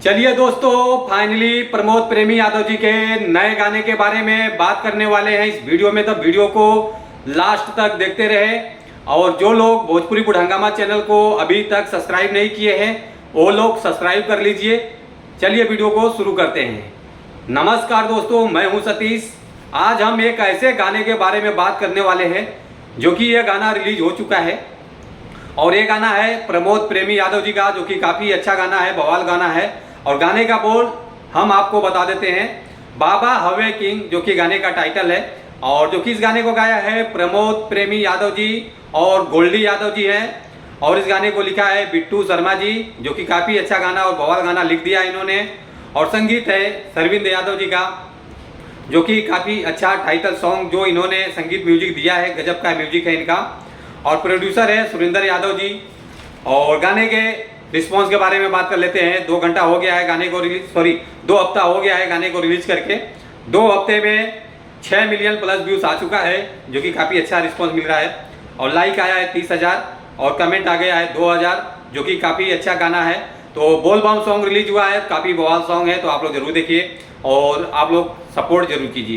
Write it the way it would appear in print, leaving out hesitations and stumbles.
चलिए दोस्तों, फाइनली प्रमोद प्रेमी यादव जी के नए गाने के बारे में बात करने वाले हैं इस वीडियो में। तो वीडियो को लास्ट तक देखते रहे और जो लोग भोजपुरी बुढ़ हंगामा चैनल को अभी तक सब्सक्राइब नहीं किए हैं वो लोग सब्सक्राइब कर लीजिए। चलिए वीडियो को शुरू करते हैं। नमस्कार दोस्तों, मैं हूं सतीश। आज हम एक ऐसे गाने के बारे में बात करने वाले हैं जो कि यह गाना रिलीज हो चुका है और ये गाना है प्रमोद प्रेमी यादव जी का, जो कि काफ़ी अच्छा गाना है, बवाल गाना है। और गाने का बोल हम आपको बता देते हैं, बाबा हवे किंग, जो कि गाने का टाइटल है। और जो कि इस गाने को गाया है प्रमोद प्रेमी यादव जी और गोल्डी यादव जी हैं। और इस गाने को लिखा है बिट्टू शर्मा जी, जो कि काफ़ी अच्छा गाना और बवाल गाना लिख दिया इन्होंने। और संगीत है सरविंद यादव जी का, जो कि काफ़ी अच्छा टाइटल सॉन्ग जो इन्होंने संगीत म्यूजिक दिया है, गजब का म्यूजिक है इनका। और प्रोड्यूसर है सुरेंद्र यादव जी। और गाने के रिस्पॉन्स के बारे में बात कर लेते हैं। 2 घंटा हो गया है गाने को रिलीज, 2 हफ्ता हो गया है गाने को रिलीज करके। 2 हफ्ते में 6 मिलियन प्लस व्यूज आ चुका है, जो कि काफ़ी अच्छा रिस्पॉन्स मिल रहा है। और लाइक आया है 30,000 और कमेंट आ गया है 2,000, जो कि काफ़ी अच्छा गाना है। तो बोल बम सॉन्ग रिलीज हुआ है, काफ़ी बवाल सॉन्ग है, तो आप लोग जरूर देखिए और आप लोग सपोर्ट जरूर कीजिए।